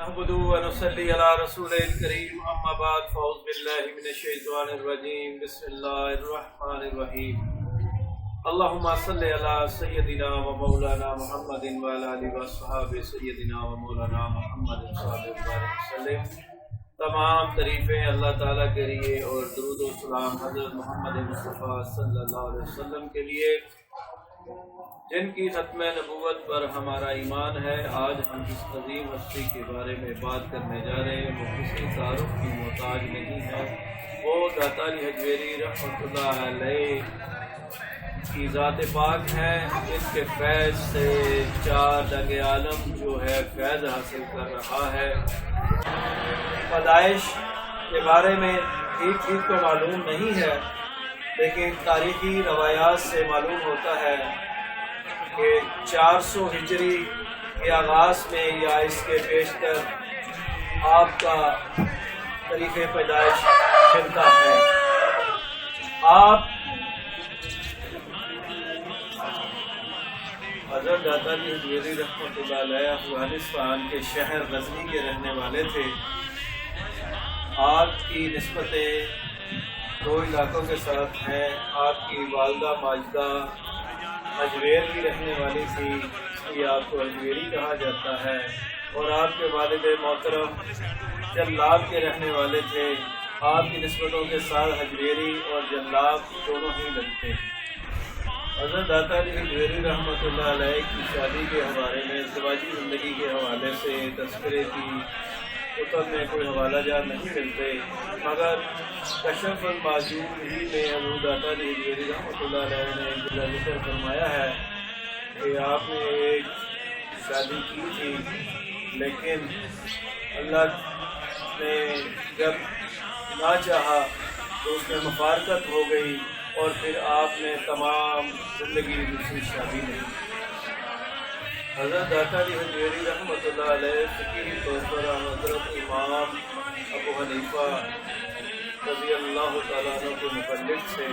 نحمده ونصلي على رسوله الكريم اما بعد فاعوذ بالله من الشيطان الرجيم بسم الله الرحمن الرحيم اللهم صل على سيدنا ومولانا محمد وعلى آله وصحبه سيدنا ومولانا محمد صلی اللہ علیہ وسلم۔ تمام تعریفیں اللہ تعالیٰ کے لیے اور درود و سلام حضرت محمد مصطفیٰ صلی اللہ علیہ وسلم کے لیے جن کی ختم نبوت پر ہمارا ایمان ہے۔ آج ہم اس عظیم ہستی کے بارے میں بات کرنے جا رہے ہیں۔ وہ کسی تعارف کی محتاج نہیں ہے، وہ داتا علی حجویری رحمۃ اللہ علیہ کی ذات پاک ہے۔ اس کے فیض سے چار رنگ عالم جو ہے فیض حاصل کر رہا ہے۔ پیدائش کے بارے میں ٹھیک تو معلوم نہیں ہے، لیکن تاریخی روایات سے معلوم ہوتا ہے کہ 400 ہجری کے آغاز میں یا اس کے بیشتر آپ کا تاریخ پیدائش چلتا ہے۔ آپ حضرت داتا علی حجویری رحمۃ اللہ علیہ افغانستان کے شہر غزنی کے رہنے والے تھے۔ آپ کی نسبتیں دو علاقوں کے ساتھ ہیں۔ آپ کی والدہ ماجدہ حجویر کی رہنے والی تھی، اس لیے آپ کو حجویری کہا جاتا ہے، اور آپ کے والد محترم جلاب کے رہنے والے تھے۔ آپ کی نسبتوں کے ساتھ حجویری اور جلاب دونوں ہی لگتے ہیں۔ حضرت داتا علی حجویری رحمۃ اللہ علیہ کی شادی کے حوالے میں ازدواجی زندگی کے حوالے سے تذکرے کی کتب میں کوئی حوالہ جات نہیں ملتے، مگر کشف المعجوب ہی میں حضرت داتا علی حجویری رحمۃ اللہ علیہ نے بلا ذکر فرمایا ہے کہ آپ نے ایک شادی کی تھی، لیکن اللہ نے جب نہ چاہا تو اس میں مفارقت ہو گئی، اور پھر آپ نے تمام زندگی دوسری شادی نہیں کی۔ حضرت داتا علی حجویری رحمۃ اللہ علیہ فقہی طور پر حضرت امام ابو حنیفہ رضی اللہ تعالیٰ عنہ کے مقلد تھے۔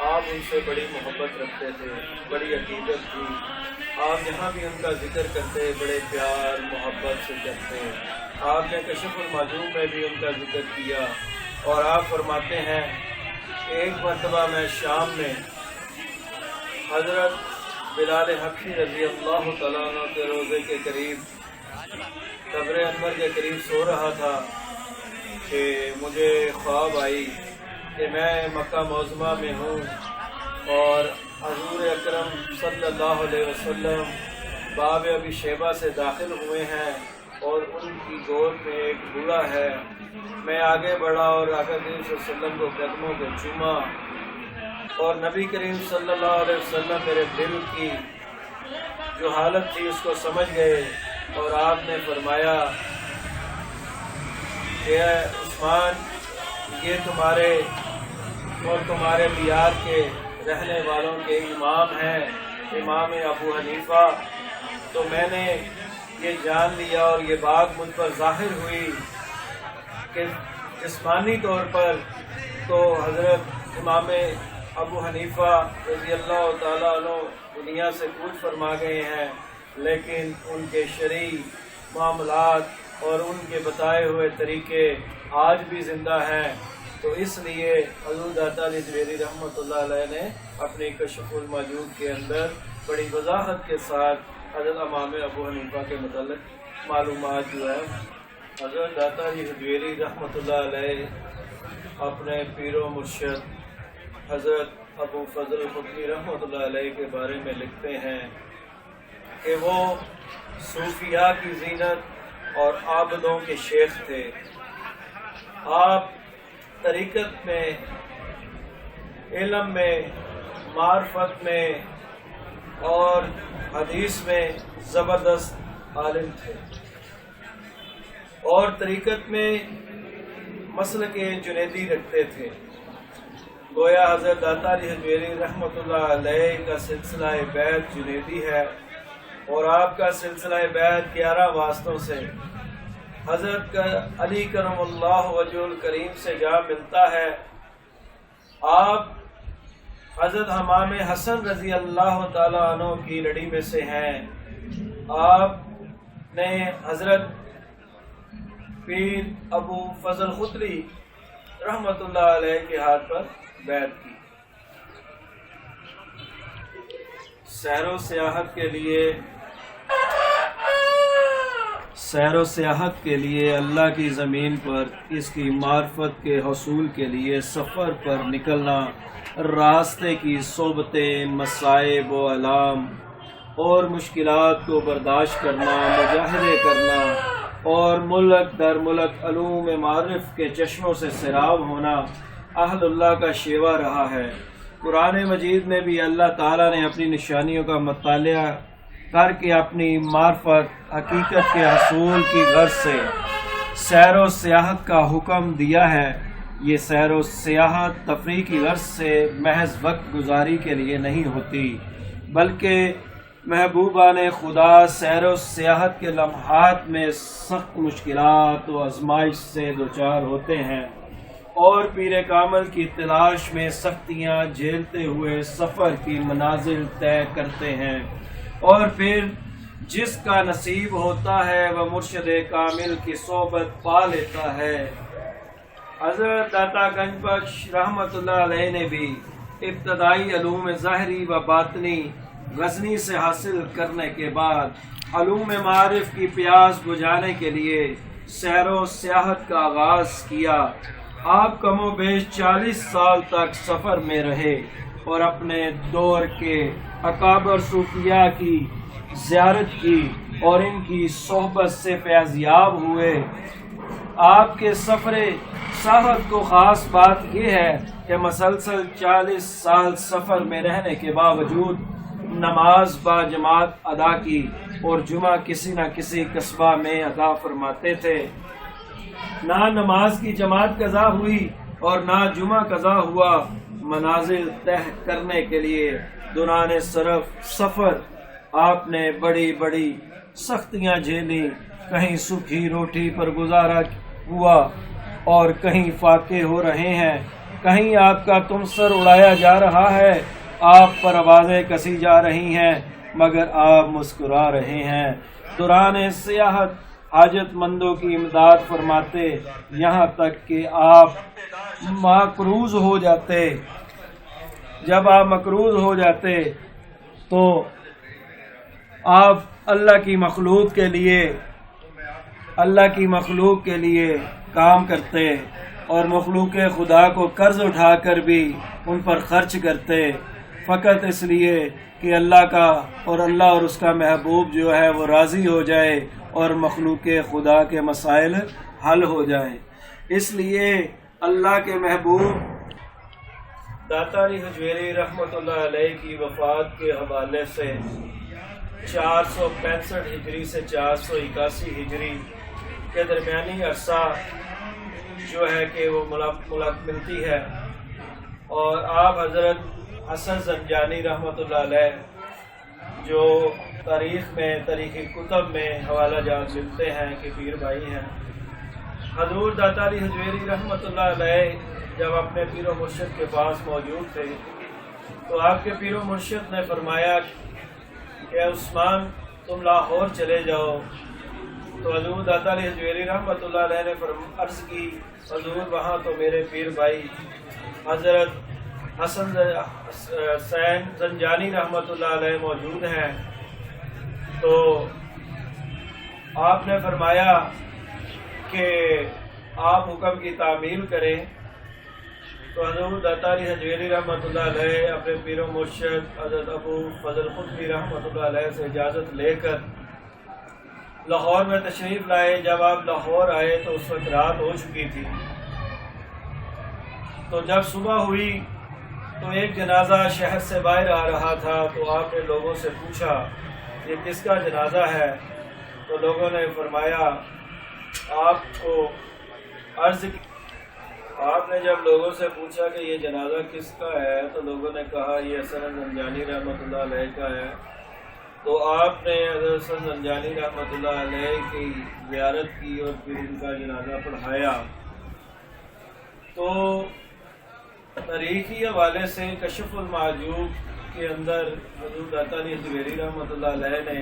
آپ ان سے بڑی محبت رکھتے تھے، بڑی عقیدت تھی۔ آپ جہاں بھی ان کا ذکر کرتے بڑے پیار محبت سے کرتے۔ آپ نے کشف المعجوب میں بھی ان کا ذکر کیا، اور آپ فرماتے ہیں کہ ایک مرتبہ میں شام میں حضرت بلال حبشی رضی اللہ تعالیٰ عنہ کے روضے کے قریب قبر انور کے قریب سو رہا تھا کہ مجھے خواب آئی کہ میں مکہ معظمہ میں ہوں، اور حضور اکرم صلی اللہ علیہ وسلم باب ابی شیبہ سے داخل ہوئے ہیں، اور ان کی گود میں ایک بوڑھا ہے۔ میں آگے بڑھا اور آقا کریم صلی اللہ علیہ وسلم کو قدموں کو چوما، اور نبی کریم صلی اللہ علیہ وسلم میرے دل کی جو حالت تھی اس کو سمجھ گئے، اور آپ نے فرمایا کہ اے عثمان، یہ تمہارے اور تمہارے دیار کے رہنے والوں کے امام ہیں، امام ابو حنیفہ۔ تو میں نے یہ جان لیا اور یہ بات مجھ پر ظاہر ہوئی کہ جسمانی طور پر تو حضرت امام ابو حنیفہ رضی اللہ تعالیٰ عنہ دنیا سے کوچ فرما گئے ہیں، لیکن ان کے شرعی معاملات اور ان کے بتائے ہوئے طریقے آج بھی زندہ ہیں۔ تو اس لیے حضرت داتا علی حجویری رحمۃ اللہ علیہ نے اپنی کشف المعجوب کے اندر بڑی وضاحت کے ساتھ حضرت امام ابو حنیفہ کے متعلق معلومات جو ہے حضرت داتا علی حجویری رحمۃ اللہ علیہ اپنے پیر و مرشد حضرت ابو فضل قطبی رحمۃ اللہ علیہ کے بارے میں لکھتے ہیں کہ وہ صوفیاء کی زینت اور عابدوں کے شیخ تھے۔ آپ طریقت میں، علم میں، معرفت میں اور حدیث میں زبردست عالم تھے، اور طریقت میں مسلک جنیدی رکھتے تھے۔ گویا حضرت داتا علی حجویری رحمۃ اللہ علیہ کا سلسلہ بیعت جنیدی ہے، اور آپ کا سلسلہ بیعت 11 واسطوں سے حضرت علی کرم اللہ وجہ الکریم سے جا ملتا ہے۔ آپ حضرت امام حسن رضی اللہ تعالیٰ عنہ کی لڑی میں سے ہیں۔ آپ نے حضرت پیر ابو فضل خطری رحمۃ اللہ علیہ کے ہاتھ پر بیعت کی۔ سیر و سیاحت کے لیے اللہ کی زمین پر اس کی معرفت کے حصول کے لیے سفر پر نکلنا، راستے کی صحبتیں، مصائب و آلام اور مشکلات کو برداشت کرنا، مجاہدے کرنا اور ملک در ملک علوم معرف کے چشموں سے سیراب ہونا اہل اللہ کا شیوا رہا ہے۔ قرآن مجید میں بھی اللہ تعالیٰ نے اپنی نشانیوں کا مطالعہ کر کے اپنی معرفت حقیقت کے حصول کی غرض سے سیر و سیاحت کا حکم دیا ہے۔ یہ سیر و سیاحت تفریح کی غرض سے محض وقت گزاری کے لیے نہیں ہوتی، بلکہ محبوبان خدا سیر و سیاحت کے لمحات میں سخت مشکلات و آزمائش سے دوچار ہوتے ہیں اور پیر کامل کی تلاش میں سختیاں جھیلتے ہوئے سفر کی منازل طے کرتے ہیں، اور پھر جس کا نصیب ہوتا ہے وہ مرشد کامل کی صحبت پا لیتا ہے۔ حضرت داتا گنج بخش رحمۃ اللہ علیہ نے بھی ابتدائی علوم ظاہری و باطنی غزنی سے حاصل کرنے کے بعد علوم معارف کی پیاس بجھانے کے لیے سیر و سیاحت کا آغاز کیا۔ آپ کم و بیش 40 سال تک سفر میں رہے اور اپنے دور کے اکابر صوفیاء کی زیارت کی اور ان کی صحبت سے فیضیاب ہوئے۔ آپ کے سفر سیاحت کو خاص بات یہ ہے کہ مسلسل 40 سال سفر میں رہنے کے باوجود نماز با جماعت ادا کی اور جمعہ کسی نہ کسی قصبہ میں ادا فرماتے تھے۔ نہ نماز کی جماعت قضا ہوئی اور نہ جمعہ قضا ہوا۔ منازل طے کرنے کے لیے دوران سفر آپ نے بڑی بڑی سختیاں جھیلی، کہیں سوکھی روٹی پر گزارا ہوا اور کہیں فاقے ہو رہے ہیں، کہیں آپ کا تمسر اڑایا جا رہا ہے، آپ پر آوازیں کسی جا رہی ہیں مگر آپ مسکرا رہے ہیں۔ دوران سیاحت حاجت مندوں کی امداد فرماتے، یہاں تک کہ آپ مقروض ہو جاتے۔ جب آپ مقروض ہو جاتے تو آپ اللہ کی مخلوق کے لیے کام کرتے اور مخلوق خدا کو قرض اٹھا کر بھی ان پر خرچ کرتے، فقط اس لیے کہ اللہ اور اس کا محبوب جو ہے وہ راضی ہو جائے اور مخلوق خدا کے مسائل حل ہو جائے۔ اس لیے اللہ کے محبوب داتا علی حجویری رحمۃ اللہ علیہ کی وفات کے حوالے سے 465 ہجری سے 481 ہجری کے درمیانی عرصہ جو ہے کہ وہ ملتی ہے، اور آپ حضرت حسن زنجانی رحمۃ اللہ علیہ جو تاریخ کتب میں حوالہ جات ملتے ہیں کہ پیر بھائی ہیں، حضور داتا علی حجویری رحمۃ اللہ علیہ جب اپنے پیر و مرشد کے پاس موجود تھے تو آپ کے پیر و مرشد نے فرمایا کہ عثمان تم لاہور چلے جاؤ، تو حضور داتا علی حجویری رحمۃ اللہ علیہ نے عرض کی حضور وہاں تو میرے پیر بھائی حضرت حسن زنجانی رحمۃ اللہ علیہ موجود ہیں۔ تو آپ نے فرمایا کہ آپ حکم کی تعمیل کریں۔ تو حضور داتا علی حجویری رحمۃ اللہ علیہ اپنے پیر و مرشد حضرت ابو فضل خطری رحمۃ اللہ علیہ سے اجازت لے کر لاہور میں تشریف لائے۔ جب آپ لاہور آئے تو اس وقت رات ہو چکی تھی، تو جب صبح ہوئی تو ایک جنازہ شہر سے باہر آ رہا تھا، تو آپ نے لوگوں سے پوچھا یہ کس کا جنازہ ہے؟ تو لوگوں نے فرمایا آپ کو عرض کی۔ آپ نے جب لوگوں سے پوچھا کہ یہ جنازہ کس کا ہے تو لوگوں نے کہا یہ حسن زنجانی رحمۃ اللہ علیہ کا ہے۔ تو آپ نے حضرت حسن زنجانی رحمۃ اللہ علیہ کی زیارت کی اور پھر ان کا جنازہ پڑھایا۔ تو تاریخی حوالے سے کشف المعجوب کے اندر حضور داتا علی حجویری رحمۃ اللہ علیہ نے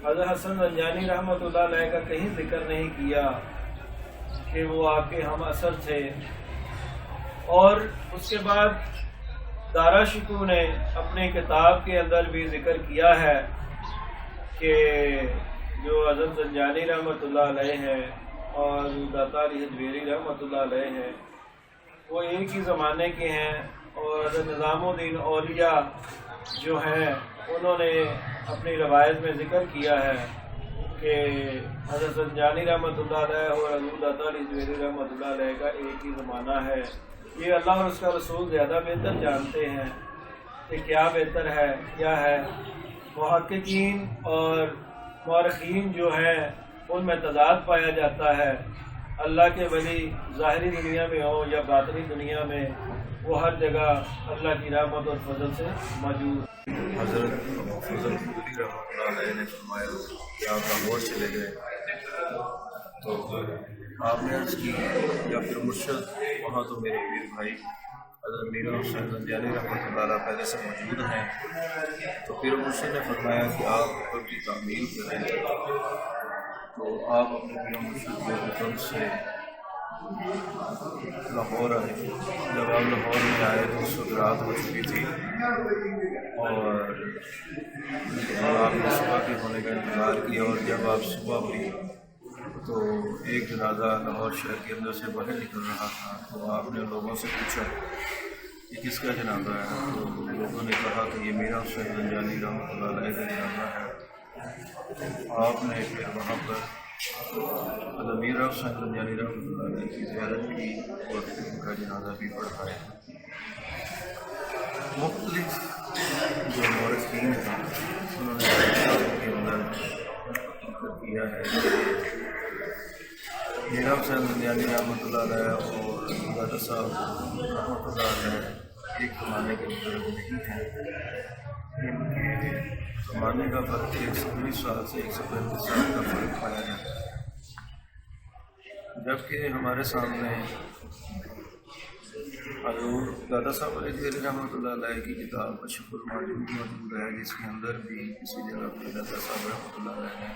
حضرت حسن زنجانی رحمۃ اللہ علیہ کا کہیں ذکر نہیں کیا، کہ وہ آپ کے ہم اثر تھے۔ اور اس کے بعد دارا شکوہ نے اپنے کتاب کے اندر بھی ذکر کیا ہے کہ جو حضرت زنجانی رحمۃ اللہ علیہ ہے اور داتا علی حجویری رحمۃ اللہ علیہ ہے وہ ایک ہی زمانے کے ہیں، اور حضرت نظام الدین اولیاء جو ہیں انہوں نے اپنی روایت میں ذکر کیا ہے کہ حضرت زنجانی رحمۃ اللہ علیہ اور حضرت داتا علی حجویری رحمۃ اللہ علیہ کا ایک ہی زمانہ ہے۔ یہ اللہ اور اس کا رسول زیادہ بہتر جانتے ہیں کہ کیا بہتر ہے کیا ہے۔ محققین اور مورخین جو ہیں ان میں تضاد پایا جاتا ہے۔ اللہ کے ولی ظاہری دنیا میں ہو یا باطنی دنیا میں، وہ ہر جگہ اللہ کی رحمت اور فضل سے موجود۔ حضرت فضل قدری رحمۃ اللہ علیہ نے فرمایا کہ آپ لاہور چلے گئے تو آپ نے عرض کی یا پھر مرشد وہاں تو میرے پیر بھائی حضرت میرا حسین زنجانی رحمۃ اللہ علیہ پہلے سے موجود ہیں، تو پھر مرشد نے فرمایا کہ آپ اوپر کی تعمیل کریں، تو آپ اپنے پیر مرشد کے حکم سے لاہور آئے۔ جب آپ لاہور میں آئے تو اس وقت رات ہو چکی تھی اور آپ نے صبح کے ہونے کا انتظار کیا، اور جب آپ صبح ہوئی تو ایک جنازہ لاہور شہر کے اندر سے باہر نکل رہا تھا، تو آپ نے لوگوں سے پوچھا کہ کس کا جنازہ ہے، تو لوگوں نے کہا کہ یہ میرا حسین زنجانی رحمۃ اللہ علیہ کا جنازہ ہے۔ آپ نے پھر وہاں پر حضرت میرا حسین زنجانی رحمۃ اللہ علیہ کی زیارت کی اور ان کا جنازہ بھی پڑھایا۔ مختلف جو مورخین ہیں انہوں نے کتابوں کے اندر ذکر کیا ہے کہ میرا حسین زنجانی رحمۃ اللہ علیہ اور داتا صاحب رحمۃ اللہ علیہ ایک زمانے کے بزرگ نہیں ہیں، ان کے زمانے کا فرق 119 سال سے 135 سال کا فرق پایا جاتا ہے، جبکہ ہمارے سامنے حضور داتا صاحب علیہ رحمۃ اللہ علیہ کی کتاب اشرف المعجون موجود ہے، جس کے اندر بھی کسی جگہ پہ داتا صاحب رحمۃ اللہ علیہ نے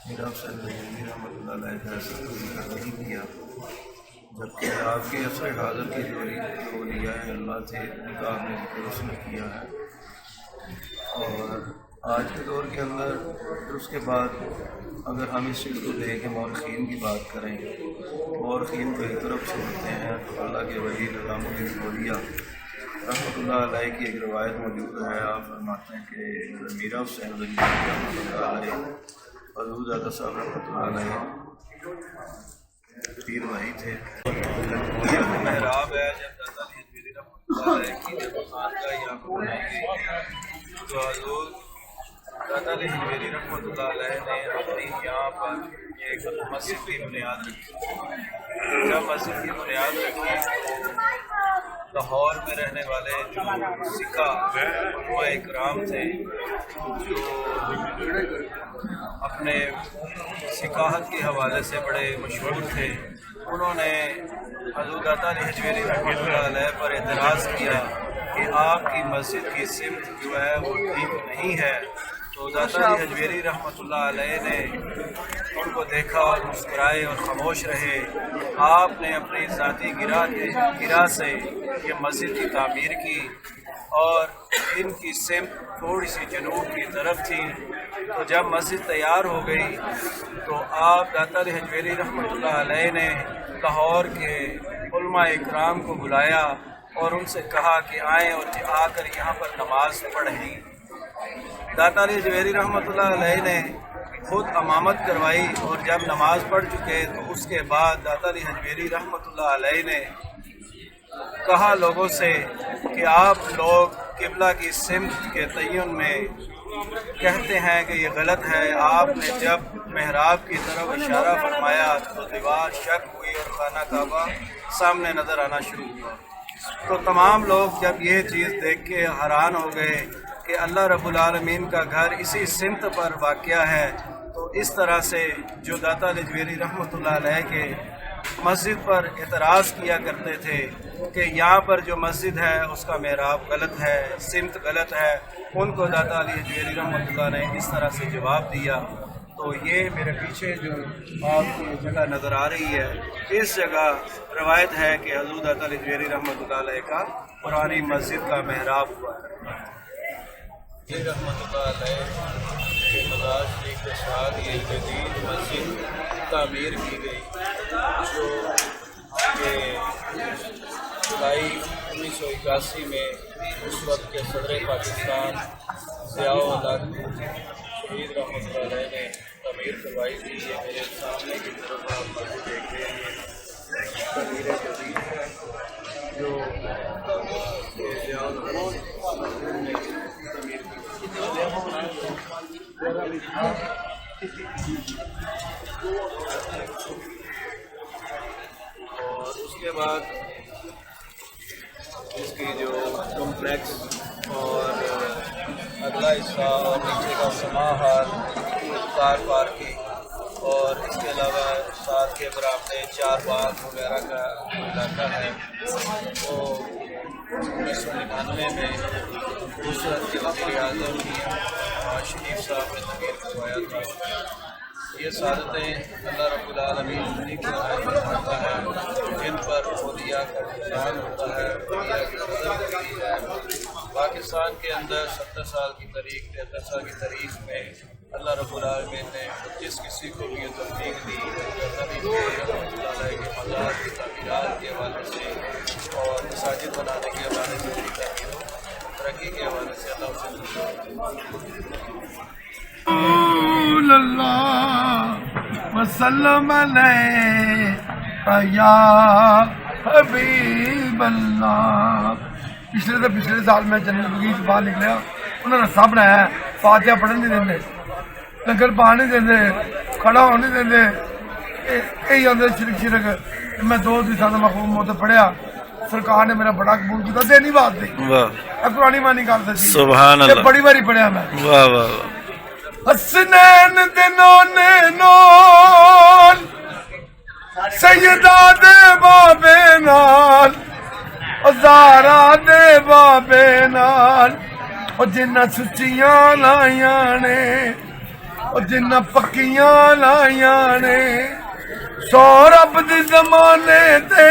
میرا حسین زنجانی رحمۃ اللہ علیہ کا ایسا کوئی ذکر نہیں کیا، جبکہ آپ کے عصر حاضر کے جو اولیاء اللہ تھے ان کا آپ نے ذکر اس میں کیا ہے۔ اور آج کے دور کے اندر پھر اس کے بعد اگر ہم اس چیز کو لے کے مورخین کی بات کریں، مورخین کو ایک طرف سے ہوتے ہیں تو اللہ کے ولی نظام الدین اولیاء رحمۃ اللہ علیہ کی ایک روایت موجود ہے، آپ فرماتے ہیں کہ میرا حسین زنجانی رحمۃ اللہ علیہ حضور داتا صاحب رحمۃ اللہ علیہ پیر بھائی تھے۔ محراب ہے جب داتا علی حجویری رحمۃ اللہ علیہ کی جب خانقاہ یہاں پر بنائی گئی تو حضور داتا علی حجویری رحمۃ اللہ علیہ نے اپنی یہاں پر ایک مسجد کی بنیاد رکھی۔ جب مسجد کی بنیاد رکھی تو لاہور میں رہنے والے جو سکہ علماء اکرام تھے جو اپنے سکاحت کے حوالے سے بڑے مشہور تھے، انہوں نے حضور داتا علی حجویری رحمۃ اللہ علیہ پر اعتراض کیا کہ آپ کی مسجد کی سمت جو ہے وہ ٹھیک نہیں ہے۔ تو داتا علی حجویری رحمۃ اللہ علیہ نے ان کو دیکھا اور مسکرائے اور خاموش رہے۔ آپ نے اپنی ذاتی گرہ سے یہ مسجد کی تعمیر کی اور ان کی سمت تھوڑی سی جنوب کی طرف تھی۔ تو جب مسجد تیار ہو گئی تو آپ داتا علی حجویری رحمۃ اللہ علیہ نے لاہور کے علماء اکرام کو بلایا اور ان سے کہا کہ آئیں اور آ کر یہاں پر نماز پڑھیں۔ داتا علی حجویری رحمۃ اللہ علیہ نے خود امامت کروائی اور جب نماز پڑھ چکے تو اس کے بعد داتا علی حجویری رحمۃ اللہ علیہ نے کہا لوگوں سے کہ آپ لوگ قبلہ کی سمت کے تعین میں کہتے ہیں کہ یہ غلط ہے۔ آپ نے جب محراب کی طرف اشارہ فرمایا تو دیوار شک ہوئی اور خانہ کعبہ سامنے نظر آنا شروع ہوا۔ تو تمام لوگ جب یہ چیز دیکھ کے حیران ہو گئے کہ اللہ رب العالمین کا گھر اسی سمت پر واقع ہے، تو اس طرح سے جو داتا علی حجویری رحمۃ اللہ علیہ کے مسجد پر اعتراض کیا کرتے تھے کہ یہاں پر جو مسجد ہے اس کا محراب غلط ہے، سمت غلط ہے، ان کو داتا علی حجویری رحمۃ اللہ نے اس طرح سے جواب دیا تو یہ میرے پیچھے جو آپ کو جگہ نظر آ رہی ہے، اس جگہ روایت ہے کہ حضور داتا علی حجویری رحمۃ اللہ علیہ کا پرانی مسجد کا محراب ہوا ہے۔ یہ رحمۃ اللہ علیہ کے مزار شریف کے ساتھ یہ جدید مسجد تعمیر کی گئی، جو کہ جولائی 1981 میں اس وقت کے صدر پاکستان ضیاء الحق شہید رحمۃ اللہ علیہ نے تعمیر کروائی تھی۔ یہ میرے سامنے کی طرف آپ مسجد دیکھ رہے ہیں، یہ تعمیر جدید ہے جو ضیاء الحق نے تعمیر کی۔ اور اس کے بعد اس کی جو کمپلیکس اور اگلا حصہ اور نیچے کا سما ہال، کار پارکنگ اور اس کے علاوہ ساتھ کے برآمدے، چار باغ وغیرہ کا علاقہ ہے، وہ 1999 میں اس وقت کے وزیر اعظم نواز شریف صاحب نے تعمیر کروایا تھا۔ یہ سعادتیں اللہ رب العالمین انہیں کی عنایت فرماتا ہے، جن پر اولیاء کا احسان ہوتا ہے، اولیاء کی قدر ہوتی ہے۔ پاکستان کے اندر 70 سال کی تاریخ، 73 سال کی تاریخ میں اللہ رب العالمین نے جس کسی کو بھی یہ توفیق دی، نبی کے رحمۃ اللہ علیہ کے مزار کی تعمیرات کے حوالے سے اور مساجد بنانے کے حوالے سے، ترقی کے حوالے سے اللہ وسلم علیہ یا حبیب اللہ۔ پچھلے سال میں جنرل بگیچ باہر نکلیا، انہوں نے سب بنایا، فاتحہ پڑھن نہیں دیں، لنگر پان نہیں دیں، کھڑا ہونے نہیں دیں، یہی آدھے شرک۔ میں 2 دن مخوم ہوتے پڑھیا، سرکار نے میرا بڑا قبول کیا، دینی بات تھی، پرانی مانی گل دسی، سبحان اللہ، بڑی باری پڑھیا میں۔ واہ واہ واہ۔ حسنین دنوں نے نال سیدہ دے بابے نال، زہرا دے بابے نال، او جنہ سچیاں لائیاں نے، او جنہ پکیاں لائیاں نے، سو رب دی زمانے تے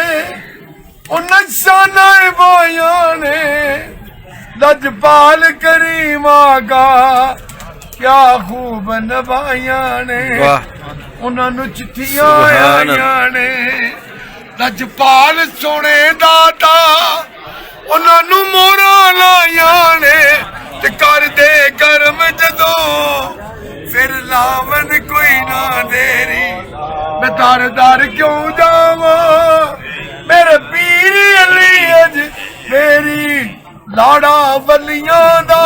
او نشانہ بویاں نے، لجپال کریم آگا کیا خوب نبھائیاں نے، انہاں نو چٹھیاں آئیاں نے، لجپال سونے دادا انہاں نو موراں لائیاں نے، تے کر دے گرم جدوں پھر لاون کوئی نہ دیری، میں دار دار کیوں جاواں میرے پیر علی اج میری لاڑا ولیاں دا،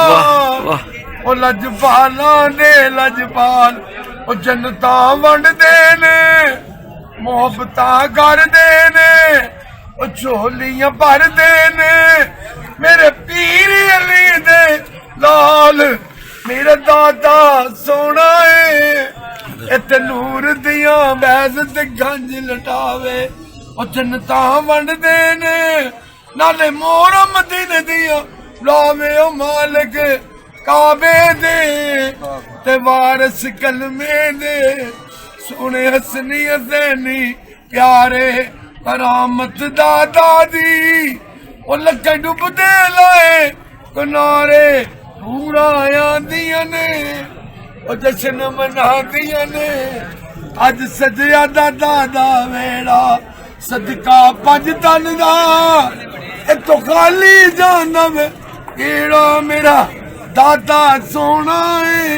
او لجپالاں دے لجپال او جنتاں ونڈ دے نے، محبتاں کر دے نے، او جھولیاں بھر دے نے، میرے پیر علی دے لال میرا دادا سونا ہے، ات نور دیاں بیز تے گنج لٹاوے، او جنتاں ونڈ دے نے، نالے مورا مدینے دیاں لاوے، او مالک کعبے دے تے وارث کلمے دے، سونے حسنی حسینی پیارے کرامت دادا دی، او لکھے ڈب دے لائے کنارے پورا آیاں نے، او جشن منا دیاں نے، اج سجیا دا دادا ویڑا صدقہ 5 تن دا، اے تو خالی جانم کیڑا میرا دادا سونا ہے،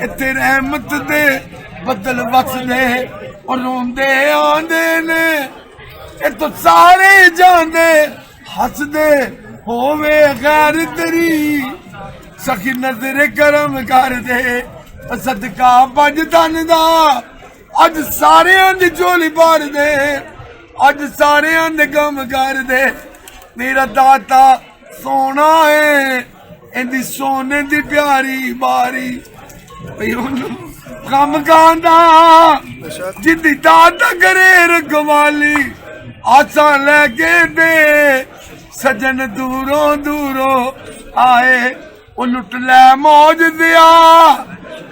اتنے رحمت دے بدل وس دے اور روندے آندے نے، اے تو سارے جاندے ہس دے ہووے غیر تری، سخی نظر کرم کر دے صدقہ 5 تن دا، اج سارے دی جھولی بھر دے، اج سارے دے غم کر دے، میرا دادا سونا ہے، اندی سونے دی پیاری باری غم گاندا، جدی دادا کرے رکھوالی آساں لے کے دے، سجن دوروں دوروں آئے او لٹ لے موج دیا،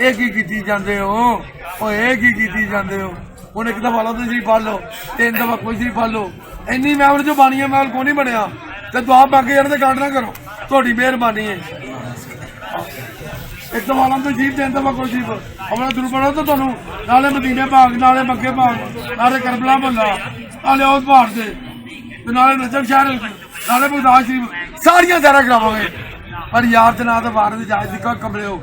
ਇਹ ਕੀ ਕੀਤੀ ਜਾਂਦੇ ਹੋ ਉਹ ਇਹ ਕੀ ਕੀਤੀ ਜਾਂਦੇ ਹੋ ਹੁਣ ਇੱਕ ਦਫਾ ਲਓ ਤੁਸੀਂ ਪੜ ਲਓ 3 ਦਫਾ ਕੋਈ ਸੀ ਪੜ ਲਓ ਇੰਨੀ ਮਹਿਲ ਜੋ ਬਾਣੀਆਂ ਮਹਿਲ ਕੋਈ ਨਹੀਂ ਬਣਿਆ ਤੇ ਦੁਆ ਮੰਗ ਕੇ ਯਾਰ ਤੇ ਕਾਂਡ ਨਾ ਕਰੋ ਤੁਹਾਡੀ ਮਿਹਰਬਾਨੀ ਹੈ ਇੱਕ ਦਫਾ ਲਓ ਤੁਸੀਂ 3 ਦਫਾ ਕੋਈ ਸੀ ਆਪਣਾ ਦੁਰ ਪੜੋ ਤਾਂ ਤੁਹਾਨੂੰ ਨਾਲੇ ਮਦੀਨੇ ਭਾਗ ਨਾਲੇ ਮੱਕੇ ਭਾਗ ਨਾਲੇ ਕਰਬਲਾ ਮੁਹੱਲਾ ਨਾਲੇ ਉਸ ਪਹਾੜ ਦੇ ਤੇ ਨਾਲੇ ਨਜਮ ਸ਼ਹਿਰ ਨਾਲੇ ਬਗਦਾਦ ਸ਼ਰੀਫ ਸਾਰੀਆਂ ਜ਼ਾਰਾ ਕਰਾਵਾਂਗੇ ਪਰ ਯਾਰ ਤੇ ਨਾ ਤਾਂ ਬਾਹਰ ਦੀ ਜਾਇਜ਼ ਦੀ ਕਮਰੇ ਹੋ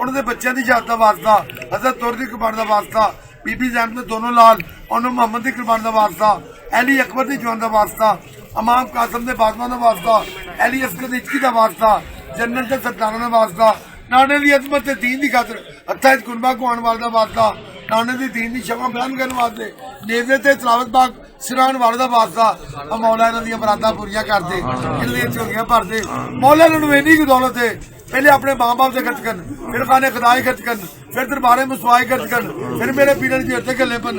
ਉਹਨਾਂ ਦੇ ਬੱਚਿਆਂ ਦੀ ਸ਼ਹਾਦਤ ਦਾ ਵਾਸਤਾ, ਹਜ਼ਰਤ ਤੁਰ ਦੀ ਕੁਰਬਾਨੀ ਦਾ ਵਾਸਤਾ, ਬੀਬੀ ਜ਼ੈਨਬ ਦੇ ਦੋਨੋਂ ਲਾਲ ਉਹਨੂੰ ਮੁਹੰਮਦ ਦੀ ਕੁਰਬਾਨੀ ਦਾ ਵਾਸਤਾ, ਅਲੀ ਅਕਬਰ ਦੀ ਜਵਾਨ ਦਾ ਵਾਸਤਾ, ਇਮਾਮ ਕਾਸਮ ਦੇ ਬਾਗਵਾਂ ਦਾ ਵਾਸਤਾ, ਅਲੀ ਅਸਗਰ ਦੀ ਇਸ਼ਕੀ ਦਾ ਵਾਸਤਾ, ਜੰਨਤ ਦੇ ਸਰਦਾਰਾਂ ਦਾ ਵਾਸਤਾ, ਨਾਨੇ ਦੀ ਅਜ਼ਮਤ ਤੇ ਦੀਨ ਦੀ ਖਾਤਰ ਹੱਥਾਂ 'ਚ ਕੁਰਬਾ ਕਹਾਉਣ ਵਾਲੇ ਦਾ ਵਾਸਤਾ, ਨਾਨੇ ਦੀ ਦੀਨ ਦੀ ਸ਼ਮਾ ਬਿਆਨ ਕਰਨ ਵਾਸਤੇ ਨੇਜ਼ੇ ਤੇ ਤਲਾਵਤ ਬਾਗ ਸਿਰਾਣ ਵਾਲੇ ਦਾ ਵਾਸਤਾ। ਮੌਲਾ ਇਹਨਾਂ ਦੀਆਂ ਮੁਰਾਦਾਂ ਪੂਰੀਆਂ ਕਰਦੇ, ਇਹਨਾਂ ਦੀਆਂ ਝੋਲੀਆਂ ਭਰਦੇ। ਮੌਲਾ ਨੂੰ ਇੰਨੀ ਕੁ ਦੌਲਤ ਹੈ, ਪਹਿਲੇ ਆਪਣੇ ਮਾਂ ਬਾਪ ਤੇ ਖਰਚ ਕਰਨ, ਫਿਰ ਖਾਨੇ ਖੁਦਾਈ ਖਰਚ ਕਰਨ, ਫਿਰ ਦਰਬਾਰੇ ਮੁਸਵਾਈ ਖਰਚ ਕਰਨ, ਫਿਰ ਮੇਰੇ ਪੀਰਾਂ ਦੀ ਹੱਥੇ ਗੱਲੇ ਪਨ,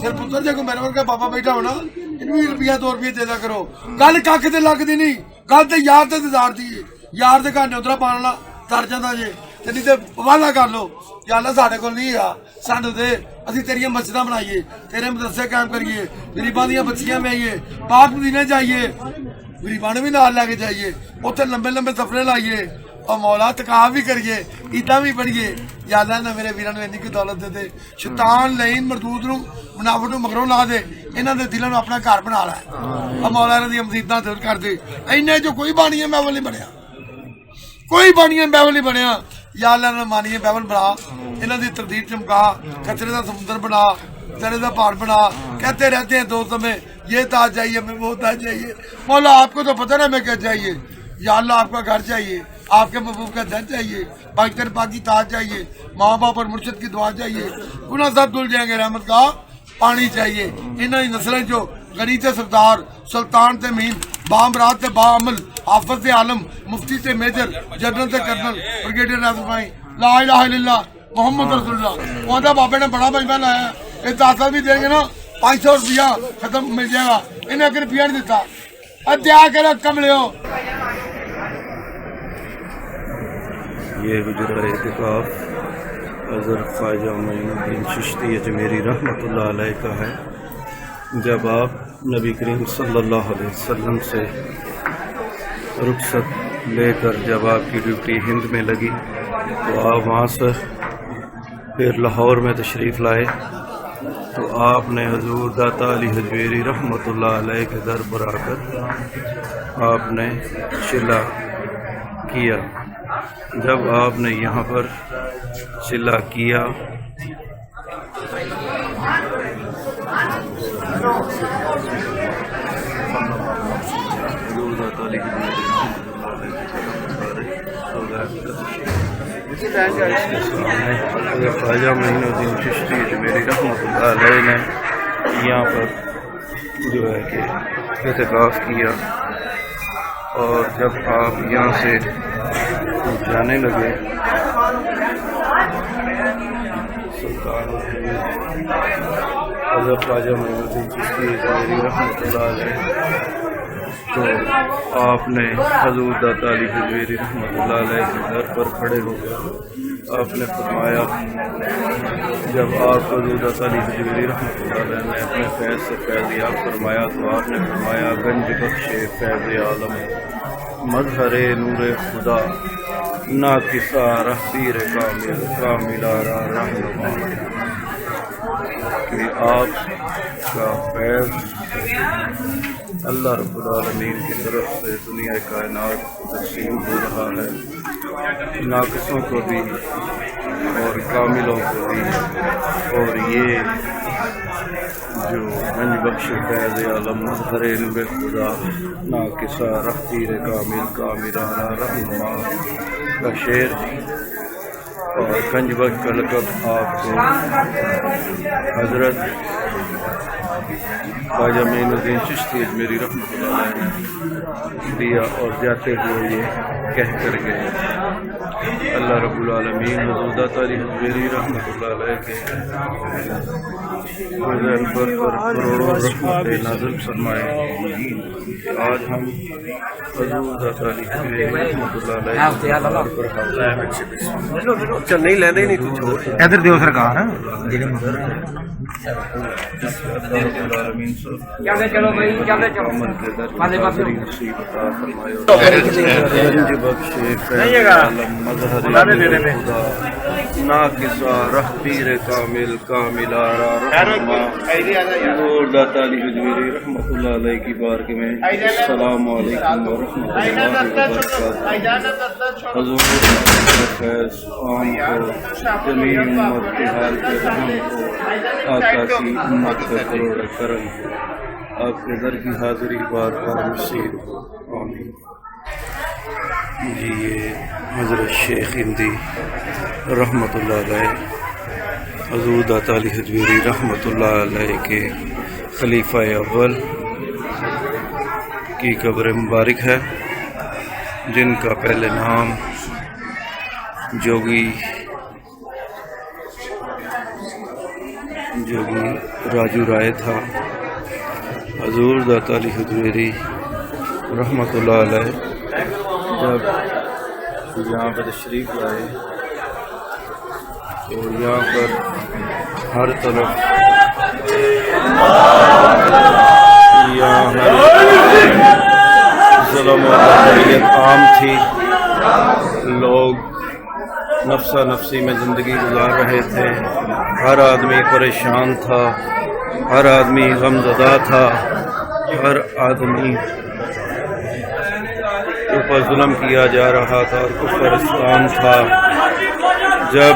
ਫਿਰ ਪੁੱਤਰ ਜੇ ਕੋਈ ਮੇਰੇ ਵਰਗਾ ਬਾਬਾ ਬੈਠਾ ਹੋਣਾ ਇਹਨੂੰ ਵੀ ਰੁਪਈਆ 2 ਰੁਪਏ ਦੇ ਦਿਆ ਕਰੋ। ਗੱਲ ਕੱਖ ਤੇ ਲੱਗਦੀ ਨਹੀਂ, ਗੱਲ ਤੇ ਯਾਰ ਤੇ ਦਿਦਾਰ ਦੀ ਹੈ। ਯਾਰ ਦੇ ਘਰ ਨੌਤਰਾ ਪਾਣ ਵਾਲਾ ਤਰ ਜਾਂਦਾ ਜੇ, ਤੇ ਨਹੀਂ ਤੇ ਵਾਅਦਾ ਕਰ ਲੋ ਕਿ ਅੱਲਾ ਸਾਡੇ ਕੋਲ ਨਹੀਂ ਆ, ਸਾਨੂੰ ਦੇ, ਅਸੀਂ ਤੇਰੀਆਂ ਮਸਜਿਦਾਂ ਬਣਾਈਏ, ਤੇਰੇ ਮਦਰਸੇ ਕਾਇਮ ਕਰੀਏ, ਗਰੀਬਾਂ ਦੀਆਂ ਬੱਚੀਆਂ ਵਿਆਹੀਏ, ਪਾਕ ਮਦੀਨੇ ਜਾਈਏ, ਗਰੀਬਾਂ ਨੂੰ ਵੀ ਨਾਲ ਲੈ ਕੇ ਜਾਈਏ, ਉੱਥੇ ਲੰਬੇ ਲੰਬੇ ਸਫ਼ਰੇ ਲਾਈਏ, اور مولا تکاہ بھی کریے عیداں بھی پڑھیے یا اللہ نے میرے ویراں نوں انی کی دولت دے دے شیطان لعین مردود نوں منافق نوں مگروں لا دے انہاں دے دلاں نوں اپنا گھر بنا لے اور مولا انہاں دی مصیبتاں دور کر دے اینے جو کوئی بانیاں محول نہیں بنیا کوئی بانیاں محول نہیں بنیا یا اللہ نے مانیے محول بنا انہاں دی تردید چمکا کچرے دا سمندر بنا چرے دا پہاڑ بنا کہتے رہتے ہیں دوست ہمیں یہ تاج چاہیے ہمیں وہ تاج چاہیے مولا آپ کو تو پتہ نا ہمیں کیا چاہیے یا اللہ آپ کا گھر چاہیے آپ کے محبوب کا دن چاہیے پاکستان پاکی تاج چاہیے ماں باپ اور مرشد کی دعا چاہیے گناہ سب دھل جائیں گے رحمت کا پانی چاہیے انہی نسلیں جو غنی تے سردار سلطان تے مین بامرات تے با عمل حافظ تے عالم مفتی تے میجر جنرل تے کرنل بریگیڈیئر ناصر بھائی لا الہ الا اللہ محمد رسول اللہ وہاں بابے نے بڑا مجمع لایا یہ 10 سال بھی دیں گے نا 500 روپیہ ختم مل جائے گا انہیں اگر روپیہ نہیں دیتا ادیا کر کم لو یہ حجرہ اعتکاف حضرت خواجہ معین الدین چشتی اجمیری رحمۃ اللہ علیہ کا ہے جب آپ نبی کریم صلی اللہ علیہ وسلم سے رخصت لے کر جب آپ کی ڈیوٹی ہند میں لگی تو آپ وہاں سے پھر لاہور میں تشریف لائے تو آپ نے حضور داتا علی حجویری رحمۃ اللہ علیہ کے در پر آ کر آپ نے چلا کیا جب آپ نے یہاں پر چلا کیا خواجہ معین الدین چشتی اجمیری رحمۃ اللہ علیہ نے یہاں پر جو ہے کہ اعتکاف کیا اور جب آپ یہاں سے جانے لگے سلطان حضرت خواجہ معین الدین چشتی اجمیری رحمۃ اللہ علیہ تو آپ نے حضور داتا علی حجویری رحمۃ اللہ علیہ کے در پر کھڑے ہو کر آپ نے فرمایا جب آپ حضور داتا علی حجویری رحمۃ اللہ علیہ نے اپنے فیض سے فیضیاب فرمایا تو آپ نے فرمایا گنج بخش فیض عالم مظہر نور خدا ناقصہ رحبیر کامل کاملارا رہنما کہ آپ کا فیض اللہ رب العالمین کی طرف سے دنیا کائنات کو تقسیم ہو رہا ہے ناقصوں کو بھی اور کاملوں کو بھی اور یہ جو گنج بخش فیض عالم مظہر نور خدا ناقصہ رحبیر کامل کاملارا رہنما کا شعر اور گنج بخش کا لقب آپ کو حضرت خواجہ معین الدین چشتی اجمیری رحمۃ اللہ علیہ نے دیا اور جاتے ہوئے یہ کہہ کر گئے اللہ رب العالمین حضور داتا علی حجویری رحمۃ اللہ علیہ کے پر کروڑوں رحمت نازل فرمائے آج ہم حضور داتا علی حجویری رحمۃ اللہ علیہ چل نہیں لیندے نہیں تو چھوڑ ادھر دیو سرکار چلو بھائی چلو ناقصہ رحبیر کامل کاملارا حضور داتا علی حجویری رحمۃ اللہ علیہ کی بارگاہ میں السلام علیکم ورحمۃ اللہ وبرکاتہ۔ حضور کا فیض عام کو، جمیع امت کے حال کے رحم کو، آقا کی امت کا کروڑ کرم کو، آپ کے در کی حاضری بار بار نصیب ہو، آمین۔ جی یہ حضرت شیخ ہندی رحمۃ اللہ علیہ حضور داتا علی حجویری رحمۃ اللہ علیہ کے خلیفہ اول کی قبر مبارک ہے، جن کا پہلے نام جوگی راجو رائے تھا۔ حضور داتا علی حجویری رحمۃ اللہ علیہ جب یہاں پر تشریف لائے تو یہاں پر ہر طرف ظلم و اذیت عام تھی، لوگ نفسا نفسی میں زندگی گزار رہے تھے، ہر آدمی پریشان تھا، ہر آدمی غمزدہ تھا، ہر آدمی اوپر ظلم کیا جا رہا تھا اور کفرستان تھا۔ جب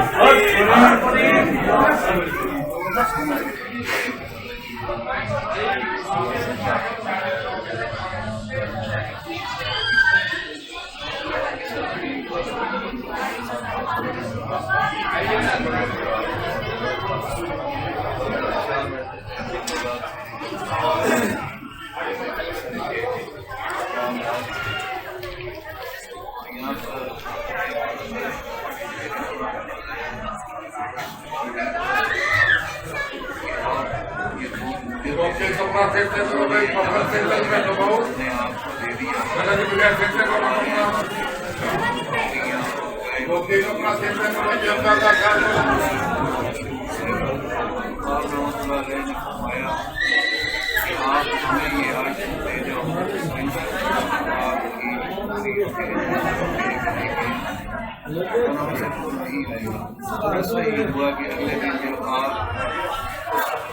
ہوا کہ اگلے دن جب آپ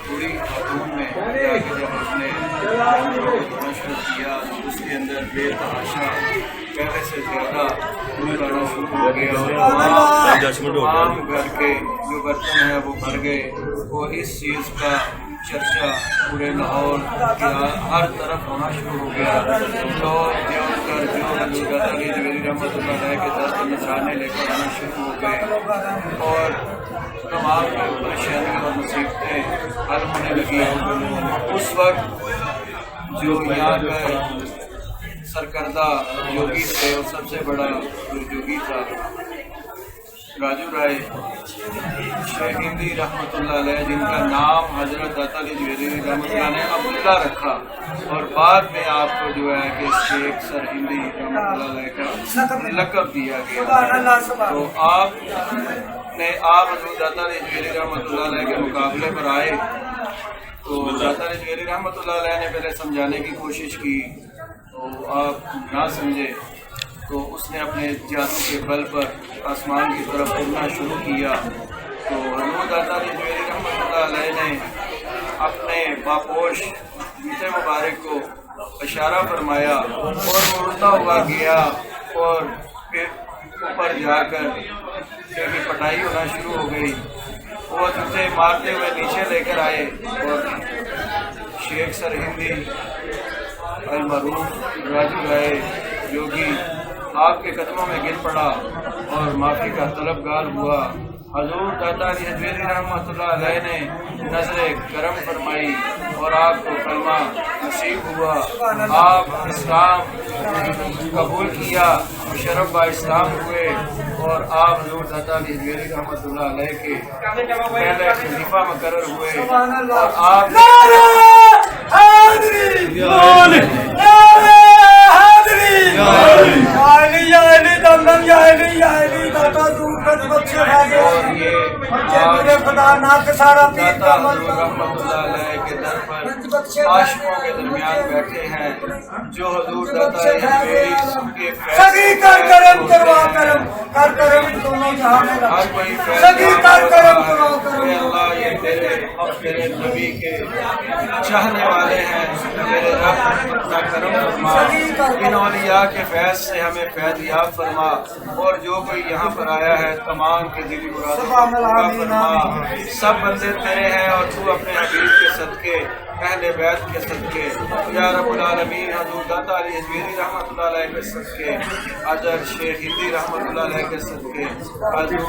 پوری خاتون میں جا کے جب آپ نے شروع کیا تو اس کے اندر بے تحاشا پہلے سے زیادہ دودھ آنا شروع ہو گیا، عام گھر کے جو برتن ہیں وہ بھر گئے، اور اس چیز کا چرچا پورے لاہور ہر طرف ہونا شروع ہو گیا۔ لوگ جو حضور داتا علی حجویری رحمۃ اللہ علیہ کے دست نذرانے لے کر آنا شروع ہو گئے، اور تمام پریشانیاں اور مصیبتیں حل ہونے لگی۔ اس وقت جو یہاں کا سرکردہ یوگی تھے اور سب سے بڑا جو یوگی تھا راجو رائے شیخ ہندی رحمۃ اللہ علیہ، جن کا نام حضرت داتا علی حجویری رحمۃ اللہ نے عبداللہ رکھا، اور بعد میں آپ کو جو ہے کہ شیخ سر ہندی رحمۃ اللہ علیہ کا لقب دیا گیا۔ تو آپ حضرت داتا علی حجویری رحمۃ اللہ علیہ کے مقابلے پر آئے تو داتا علی حجویری رحمۃ اللہ علیہ نے پہلے سمجھانے کی کوشش کی تو آپ نہ سمجھے، تو اس نے اپنے جادو کے بل پر آسمان کی طرف اڑنا شروع کیا۔ تو حضور داتا علی حجویری رحمۃ اللہ علیہ نے اپنے باپوش جوتے مبارک کو اشارہ فرمایا اور وہ اڑتا ہوا گیا، اور پھر اوپر جا کر کی پٹائی ہونا شروع ہو گئی۔ وہ جوتے مارتے ہوئے نیچے لے کر آئے، اور شیخ سر ہندی المعروف راجو رائے یوگی آپ کے قدموں میں گر پڑا اور معافی کا طلبگار ہوا۔ حضور داتا علی حجویری رحمۃ اللہ علیہ نے نظر کرم فرمائی اور آپ کو کلمہ نصیب ہوا، آپ اسلام قبول کیا، مشرف با اسلام ہوئے، اور آپ حضور داتا علی حجویری رحمۃ اللہ علیہ کے پہلے خلیفہ مقرر ہوئے، اور آپ رحمۃ اللہ علیہ کے در پر عاشقوں کے درمیان بیٹھے ہیں جو حضور داتا اجمیری سب کے سگی کر کرم کروا کرم کر کرم دونوں جہاں میں ہر کوئی سگی کر کرم کروا کرم اے اللہ یہ تیرے نبی کے چاہنے والے ہیں، تیرے رب اپنا کرم فرما، ان اولیاء کے فیض سے ہمیں فیض یاب فرما، اور جو کوئی یہاں پر آیا ہے تمام کے دلی مرادوں کو پورا فرما۔ سب بندے تیرے ہیں اور تو اپنے حبیب کے صدقے، اہل بیت کے صدقے، یا رب العالمین حضور داتا علی اجمیری رحمۃ اللہ علیہ کے صدقے، حضرت شیخ ہندی رحمۃ اللہ علیہ کے صدقے، حضرت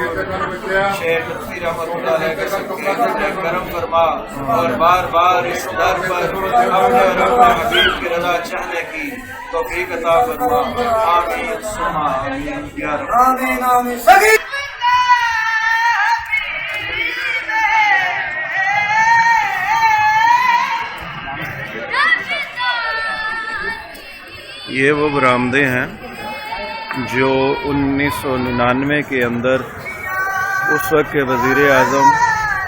شیخ ہندی رحمۃ اللہ علیہ کے صدقے کرم فرما، اور بار بار اس در پر اپنے اور اپنے حبیب کی رضا چاہنے کی توفیق عطا فرما۔ آمین ثم آمین یا رب۔ آمین آمین سگی یہ وہ برآمدیں ہیں جو 1999 کے اندر اس وقت کے وزیر اعظم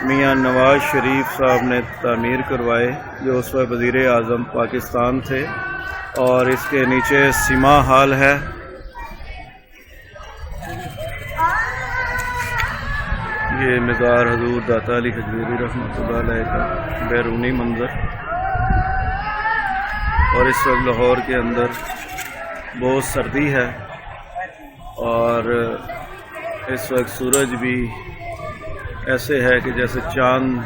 میاں نواز شریف صاحب نے تعمیر کروائے، جو اس وقت وزیر اعظم پاکستان تھے، اور اس کے نیچے سما ہال ہے۔ یہ مزار حضور داتا علی اجمیری رحمۃ اللہ علیہ کا بیرونی منظر، اور اس وقت لاہور کے اندر بہت سردی ہے، اور اس وقت سورج بھی ایسے ہے کہ جیسے چاند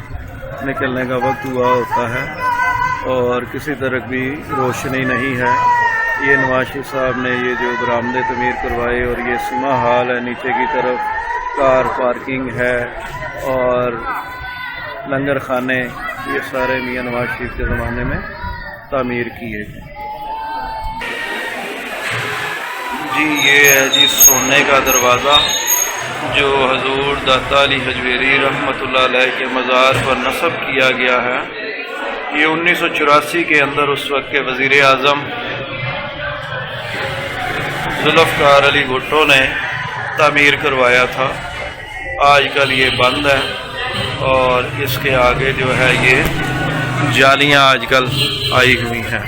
نکلنے کا وقت ہوا ہوتا ہے، اور کسی طرح بھی روشنی نہیں ہے۔ یہ نواز شریف صاحب نے یہ جو برآمدے تعمیر کروائے، اور یہ سما ہال ہے، نیچے کی طرف کار پارکنگ ہے اور لنگر خانے، یہ سارے میاں نواز شریف کے زمانے میں تعمیر کیے۔ جی یہ ہے جی سونے کا دروازہ جو حضور داتا علی حجویری رحمۃ اللہ علیہ کے مزار پر نصب کیا گیا ہے۔ یہ 1984 کے اندر اس وقت کے وزیر اعظم ذوالفقار علی بھٹو نے تعمیر کروایا تھا۔ آج کل یہ بند ہے، اور اس کے آگے جو ہے یہ جالیاں آج کل آئی ہوئی ہیں۔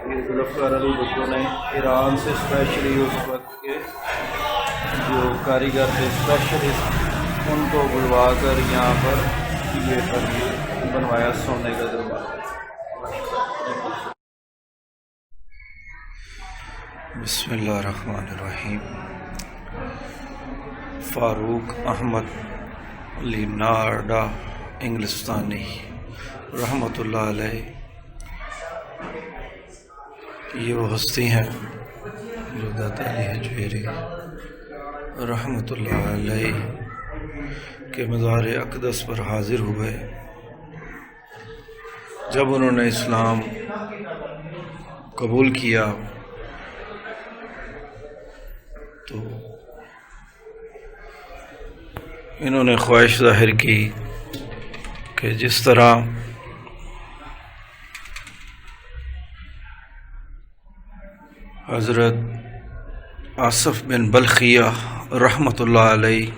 یہ ذوالفقار علی بھٹو نے ایران سے اسپیشلی اس وقت کے جو کاریگر تھے اسپیشلسٹ، ان کو بلوا کر یہاں پر یہ بنوایا سونے کا دروازہ۔ بسم اللہ الرحمن الرحیم۔ فاروق احمد لینارڈا انگلستانی رحمۃ اللہ علیہ، یہ وہ ہستی ہیں جو داتا علی حجویری رحمۃ اللہ علیہ کے مزار اقدس پر حاضر ہوئے جب انہوں نے اسلام قبول کیا۔ تو انہوں نے خواہش ظاہر کی کہ جس طرح حضرت آصف بن بلخیہ رحمۃ اللہ علیہ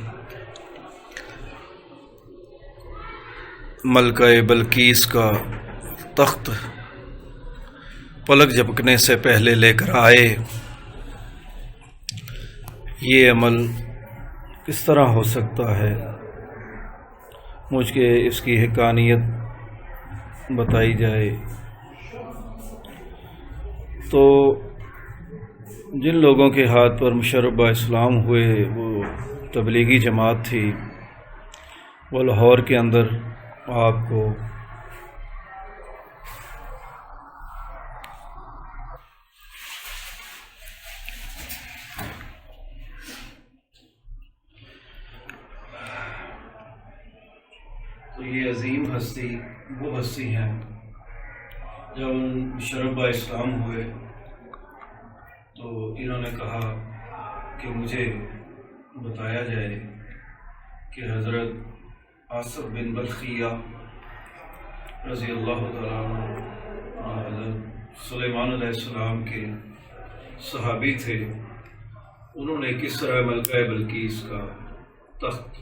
ملکہ بلقیس کا تخت پلک جھپکنے سے پہلے لے کر آئے، یہ عمل کس طرح ہو سکتا ہے؟ مجھ کے اس کی حقانیت بتائی جائے۔ تو جن لوگوں کے ہاتھ پر مشرب اسلام ہوئے وہ تبلیغی جماعت تھی، وہ لاہور کے اندر آپ کو تو یہ عظیم ہستی وہ ہستی ہیں جب مشرب اسلام ہوئے تو انہوں نے کہا کہ مجھے بتایا جائے کہ حضرت آصف بن بلخیہ رضی اللہ تعالیٰ عنہ حضرت سلیمان علیہ السلام کے صحابی تھے، انہوں نے کس طرح ملکہ بلقیس کا تخت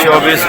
24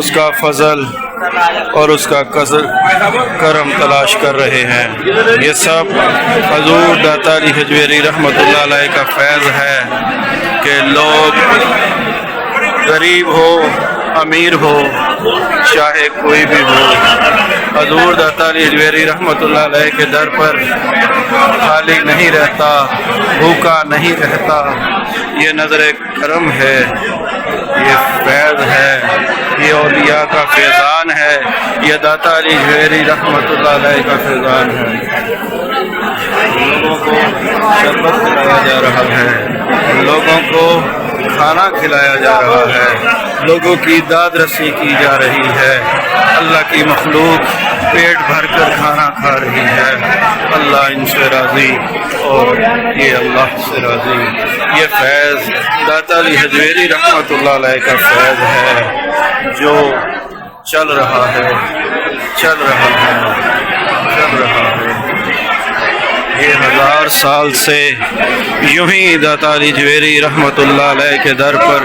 اس کا فضل اور اس کا کرم تلاش کر رہے ہیں۔ یہ سب حضور داتا علی حجویری رحمۃ اللہ علیہ کا فیض ہے کہ لوگ غریب ہو امیر ہو چاہے کوئی بھی ہو، حضور داتا علی حجویری رحمۃ اللہ علیہ کے در پر خالی نہیں رہتا، بھوکا نہیں رہتا۔ یہ نظر کرم ہے، یہ فیض ہے، یہ اولیاء کا فیضان ہے، یہ داتا علی حجویری رحمۃ اللہ علیہ کا فیضان ہے۔ لوگوں کو شربت کھلایا جا رہا ہے، لوگوں کو کھانا کھلایا جا رہا ہے، لوگوں کی داد رسی کی جا رہی ہے، اللہ کی مخلوق پیٹ بھر کر کھانا کھا رہی ہے۔ اللہ ان سے راضی اور یہ اللہ سے راضی۔ یہ فیض داتا علی حجویری رحمۃ اللہ علیہ کا فیض ہے جو چل رہا ہے، چل رہا ہے، چل رہا ہے۔ یہ 1000 سال سے یوں ہی داتا علی حجویری رحمۃ اللہ علیہ کے در پر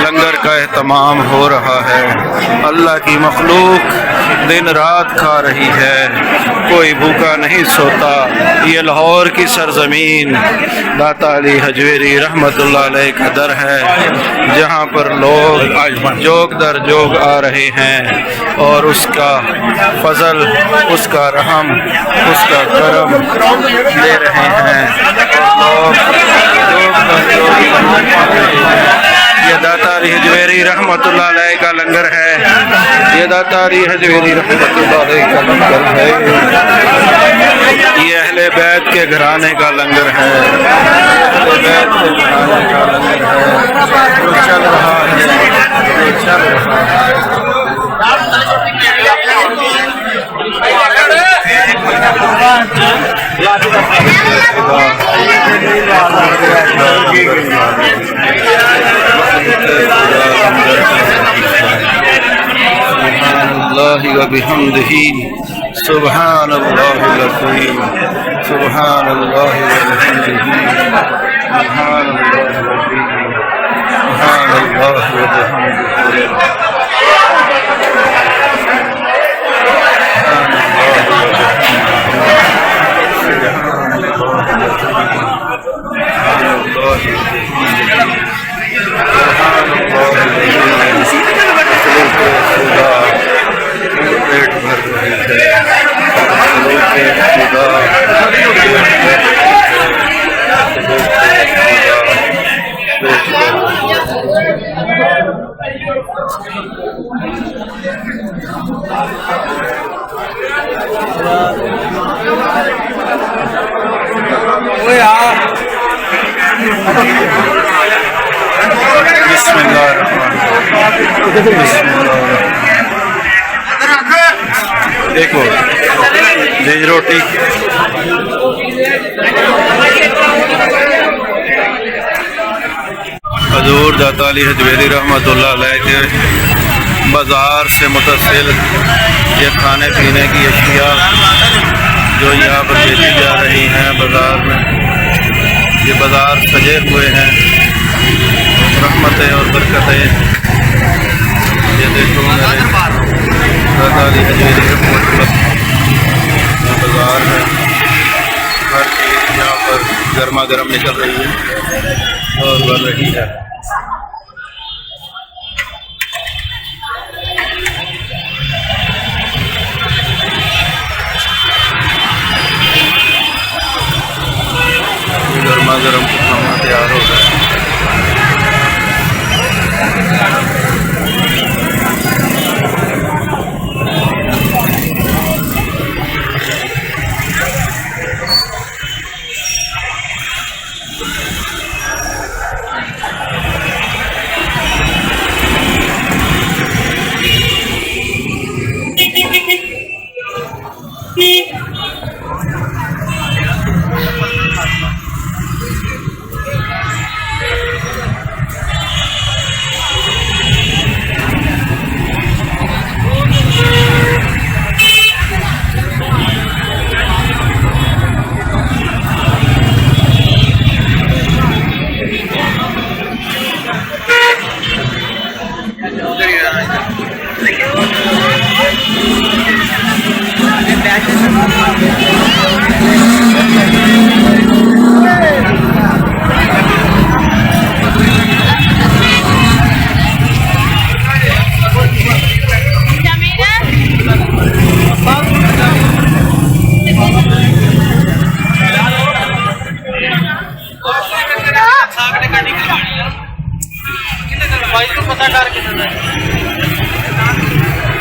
لنگر کا اہتمام ہو رہا ہے۔ اللہ کی مخلوق دن رات کھا رہی ہے، کوئی بھوکا نہیں سوتا۔ یہ لاہور کی سرزمین داتا علی حجویری رحمۃ اللہ علیہ کا در ہے، جہاں پر لوگ جوگ در جوگ آ رہے ہیں اور اس کا فضل، اس کا رحم، اس کا کرم لے رہے ہیں۔ لوگ یہ داتا علی حجویری رحمۃ اللہ علیہ کا لنگر ہے، یہ داتا علی حجویری رحمۃ اللہ علیہ کا لنگر ہے، یہ اہل بیت کے گھرانے کا لنگر ہے، اہل بیت کے گھرانے کا لنگر ہے جو چل رہا ہے، جو چل رہا ہے۔ اللہ و بحمدہ سبحان اللہ العظیم، سبحان اللہ و بحمدہ سبحان اللہ العظیم، سبحان اللہ و بحمدہ۔ پیٹ بھر رہی بسم اللہ الرحمن الرحیم، بسم اللہ الرحمن۔ دیکھو جی روٹی حضور داتا علی حجویری رحمۃ اللہ علیہ کے بازار سے متصل یہ کھانے پینے کی اشیاء جو یہاں پر بیچی جا رہی ہیں بازار میں، یہ بازار سجے ہوئے ہیں رحمتیں اور برکتیں۔ یہ دیکھو داتا علی حجویری رحمۃ اللہ یہ بازار ہے، ہر چیز یہاں پر گرما گرم نکل رہی ہے اور بڑھ رہی ہے۔ گرما گرم کھانا تیار ہو گیا۔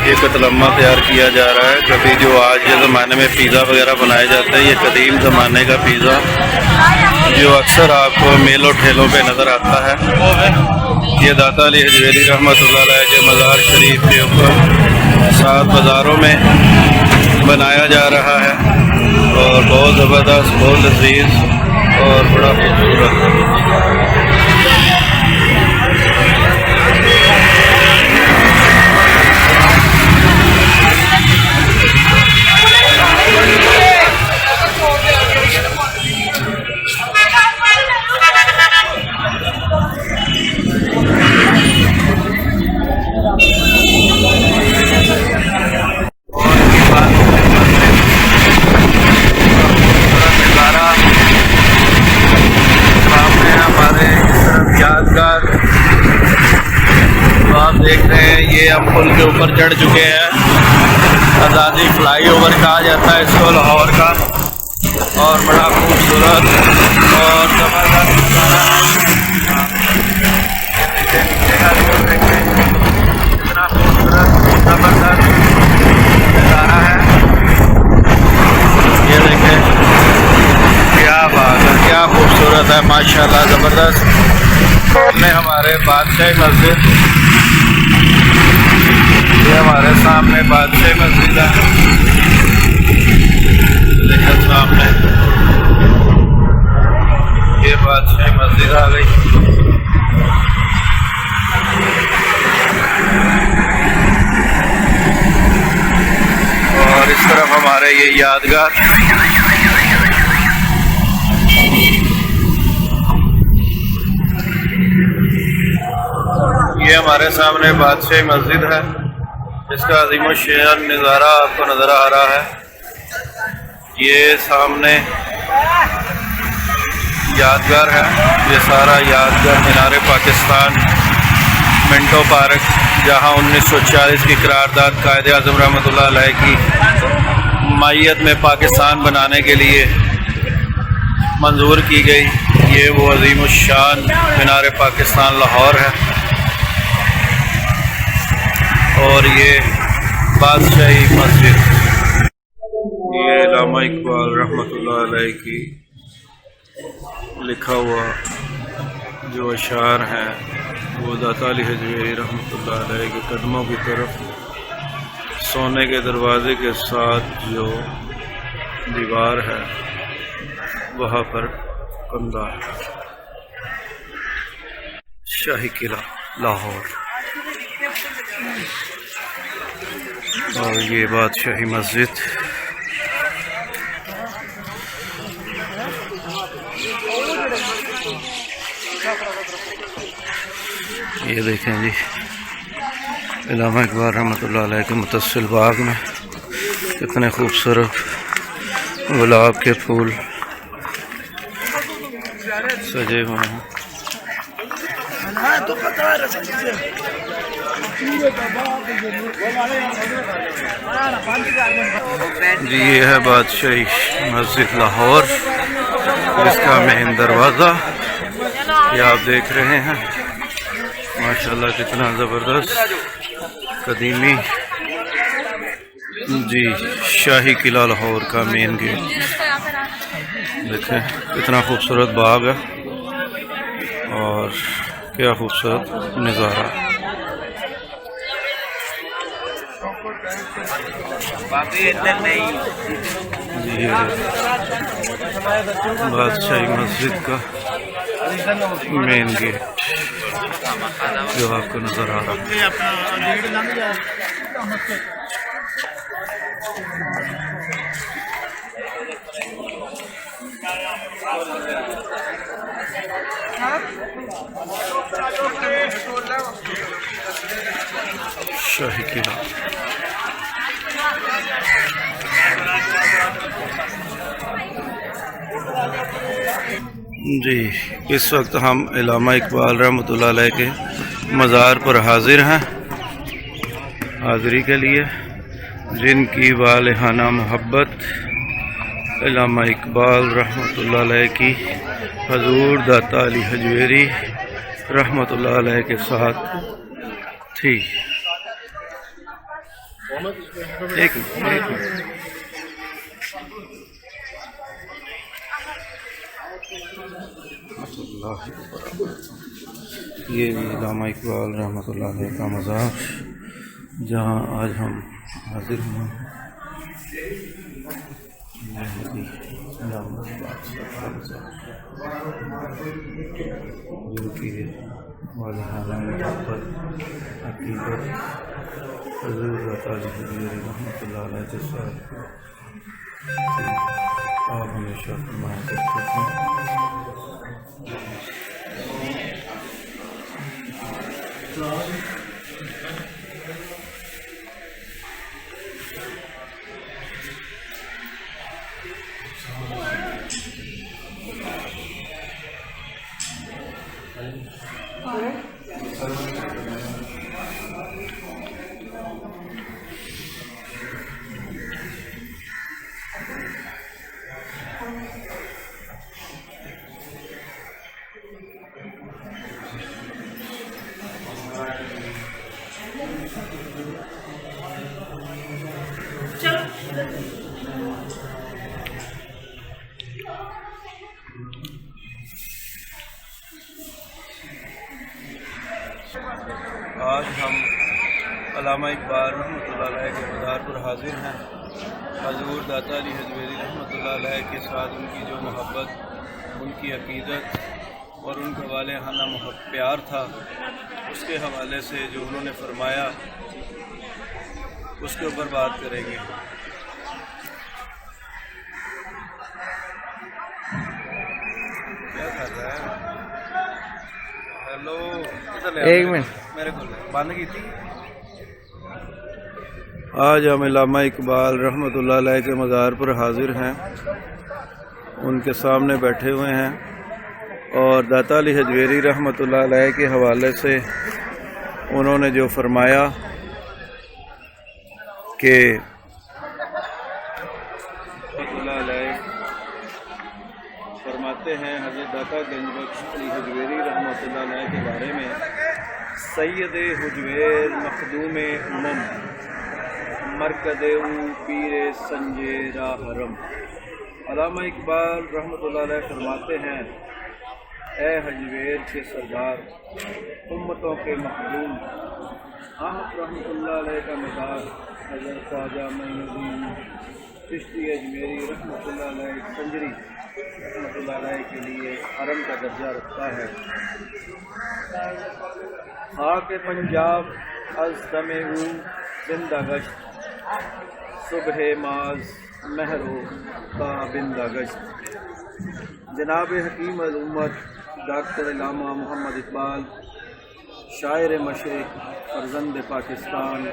یہ کتلمہ تیار کیا جا رہا ہے. کبھی جو آج کے زمانے میں پیزا وغیرہ بنائے جاتے ہیں، یہ قدیم زمانے کا پیزا جو اکثر آپ کو میلوں ٹھیلوں پہ نظر آتا ہے. یہ داتا علی حجویری رحمۃ اللہ علیہ کے مزار شریف کے اوپر 7 بازاروں میں بنایا جا رہا ہے اور بہت زبردست، بہت لذیذ اور بڑا خوبصورت. دیکھ رہے ہیں یہ ہم پل کے اوپر چڑھ چکے ہیں. آزادی فلائی اوور کہا جاتا ہے اس کو لاہور کا، اور بڑا خوبصورت اور زبردست نظارہ کتنا خوبصورت زبردست نظارہ ہے. یہ دیکھیں کیا بات ہے، کیا خوبصورت ہے، ماشاءاللہ زبردست. میں ہمارے بادشاہی مسجد، یہ ہمارے سامنے بادشاہی مسجد ہے. دیکھیں سامنے یہ بادشاہی مسجد آ گئی. اور اس طرف ہمارے یہ یادگار، یہ ہمارے سامنے بادشاہی مسجد ہے جس کا عظیم الشان نظارہ آپ کو نظر آ رہا ہے. یہ سامنے یادگار ہے، یہ سارا یادگار مینار پاکستان، منٹو پارک، جہاں 1940 کی قرارداد قائد اعظم رحمۃ اللہ علیہ کی مائیت میں پاکستان بنانے کے لیے منظور کی گئی. یہ وہ عظیم الشان مینار پاکستان لاہور ہے. اور یہ بادشاہی مسجد، یہ علامہ اقبال رحمۃ اللہ علیہ کی لکھا ہوا جو اشعار ہیں، وہ داتا علی حجویری رحمۃ اللہ علیہ کے قدموں کی طرف سونے کے دروازے کے ساتھ جو دیوار ہے وہاں پر کندہ ہے. شاہی قلعہ لاہور، اور یہ بادشاہی مسجد. یہ دیکھیں جی علامہ اقبال رحمۃ اللہ علیہ کے متصل باغ میں کتنے خوبصورت گلاب کے پھول سجے ہوئے ہیں. جی یہ ہے بادشاہی مسجد لاہور، جس کا مین دروازہ یہ آپ دیکھ رہے ہیں. ماشاءاللہ کتنا زبردست قدیمی جی شاہی قلعہ لاہور کا مین گیٹ. دیکھیں کتنا خوبصورت باغ ہے اور کیا خوبصورت نظارہ. یہ بادشاہی مسجد کا مین گیٹ جو آپ کو نظر آ رہا ہے. شاہی قلعہ. جی اس وقت ہم علامہ اقبال رحمۃ اللہ علیہ کے مزار پر حاضر ہیں حاضری کے لیے، جن کی والہانہ محبت علامہ اقبال رحمۃ اللہ علیہ کی حضور داتا علی حجویری رحمۃ اللہ علیہ کے ساتھ تھی. ایک منٹ. یہ بھی علامہ اقبال رحمۃ اللہ علیہ کا مزار جہاں آج ہم حاضر ہیں. جن کی والدانہ محبت عقیدت حضور داتا علی حجویری رحمۃ اللہ علیہ کے ساتھ آپ ہمیشہ فرمایا کرتے تھے. آج ہم علامہ اقبال رحمۃ اللہ علیہ کے مزار پر حاضر ہیں. حضور داتا علی حجویری رحمۃ اللہ علیہ کے ساتھ ان کی جو محبت، ان کی عقیدت اور ان کا والہانہ پیار تھا، اس کے حوالے سے جو انہوں نے فرمایا اس کے اوپر بات کریں گے. کیا کر رہا ہے؟ ہیلو، ایک منٹ میرے کو بند کی تھی. آج ہم علامہ اقبال رحمۃ اللہ علیہ کے مزار پر حاضر ہیں. ان کے سامنے بیٹھے ہوئے ہیں اور داتا علی حجویری رحمۃ اللہ علیہ کے حوالے سے انہوں نے جو فرمایا کہ رحمۃ اللہ علیہ فرماتے ہیں حضرت داتا گنج بخش علی حجویری رحمۃ اللہ علیہ کے بارے میں، سید حجویر مخدوم امم مرکد او پیر سنجے را حرم. علامہ اقبال رحمۃ اللہ علیہ فرماتے ہیں، اے حجویر کے سردار، امتوں کے مخدوم، احمد رحمۃ اللہ علیہ کا مزار حضرت خواجہ معین الدین چشتی اجمیری رحمۃ اللہ علیہ سنجری رحمۃ اللہ علیہ کے لیے حرم کا درجہ رکھتا ہے. خاک پنجاب از دم او زندہ گشت، صبح ماز مہرو کا بندہ گشت. جناب حکیم الامت ڈاکٹر علامہ محمد اقبال، شاعر مشرق، فرزند پاکستان،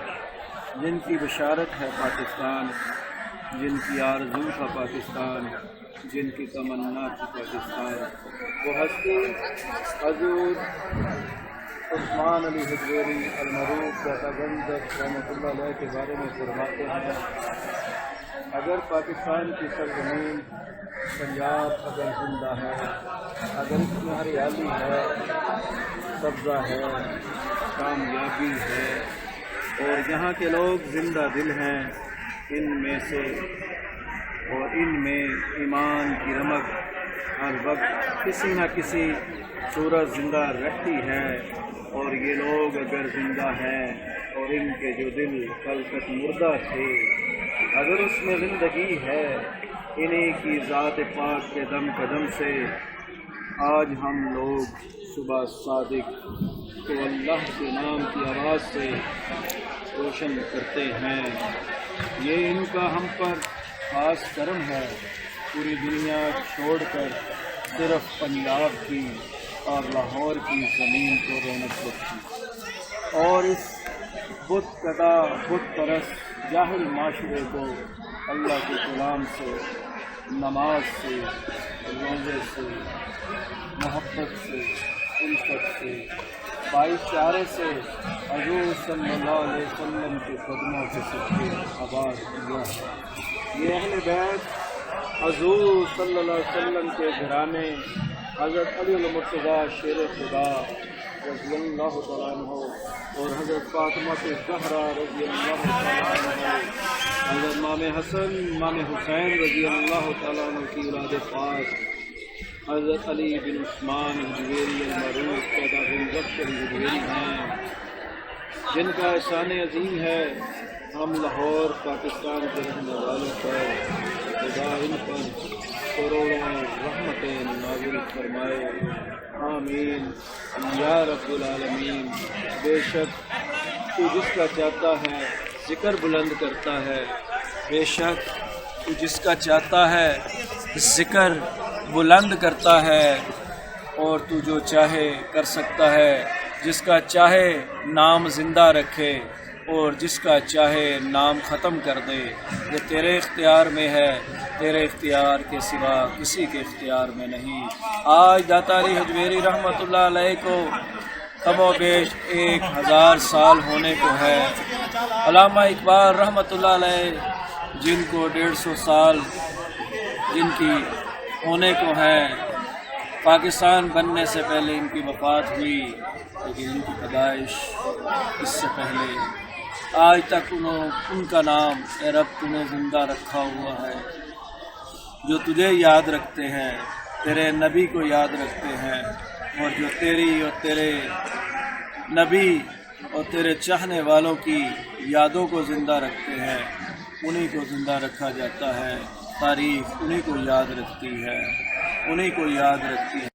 جن کی بشارت ہے پاکستان، جن کی آرزو تھا پاکستان، جن کی تمنا تھی پاکستان، وہ ہستی حضور عثمان علی حجویری المعروف داتا گنج بخش رحمۃ اللہ علیہ کے بارے میں فرماتے ہیں، اگر پاکستان کی سرزمین پنجاب اگر زندہ ہے، اگر اس میں ہریالی ہے، سبزہ ہے، کامیابی ہے اور یہاں کے لوگ زندہ دل ہیں، ان میں سے اور ان میں ایمان کی رمق ہر وقت کسی نہ کسی صورت زندہ رہتی ہے، اور یہ لوگ اگر زندہ ہیں اور ان کے جو دل کل تک مردہ تھے، اگر اس میں زندگی ہے، انہیں کی ذات پاک کے دم قدم سے آج ہم لوگ صبح صادق کو اللہ کے نام کی آواز سے روشن کرتے ہیں. یہ ان کا ہم پر خاص کرم ہے، پوری دنیا چھوڑ کر صرف پنجاب کی اور لاہور کی زمین کو رونق بخشی اور اس بت قطع بت پرست جاہل معاشرے کو اللہ کے کلام سے، نماز سے، روزے سے، محبت سے، الفت سے، بھائی چارے سے حضور صلی اللہ علیہ وسلم کے قدموں کے صدقے آباد کیا ہے. یہ اہل بیت حضور صلی اللہ علیہ وسلم کے گھرانے حضرت علی المرتضیٰ شیر خدا رضی اللہ تعالیٰ عنہ اور حضرت فاطمہ الزہرا رضی اللہ تعالیٰ عنہ، حضرت امام حسن امام حسین رضی اللہ تعالیٰ عنہ کی اولاد خاص حضرت علی بن عثمان حجویری المعروف پیدا بن بخش حجویری ہیں، جن کا احسان عظیم ہے ہم لاہور پاکستان کے رہنے والوں پر خدا ان پر کروڑوں رحمتیں نازل فرمائے، آمین یا رب العالمین۔ بے شک تو جس کا چاہتا ہے ذکر بلند کرتا ہے، بے شک تو جس کا چاہتا ہے ذکر بلند کرتا ہے، اور تو جو چاہے کر سکتا ہے، جس کا چاہے نام زندہ رکھے اور جس کا چاہے نام ختم کر دے، یہ تیرے اختیار میں ہے، تیرے اختیار کے سوا کسی کے اختیار میں نہیں۔ آج داتا علی حجویری رحمۃ اللہ علیہ کو کم و بیش 1000 سال ہونے کو ہے۔ علامہ اقبال رحمۃ اللہ علیہ جن کو 150 سال جن کی ہونے کو ہیں، پاکستان بننے سے پہلے ان کی وفات ہوئی، لیکن ان کی پیدائش اس سے پہلے آج تک ان کا نام اے رب تو نے زندہ رکھا ہوا ہے۔ جو تجھے یاد رکھتے ہیں، تیرے نبی کو یاد رکھتے ہیں، اور جو تیری اور تیرے نبی اور تیرے چاہنے والوں کی یادوں کو زندہ رکھتے ہیں، انہی کو زندہ رکھا جاتا ہے، تاریخ انہی کو یاد رکھتی ہے، انہی کو یاد رکھتی ہے۔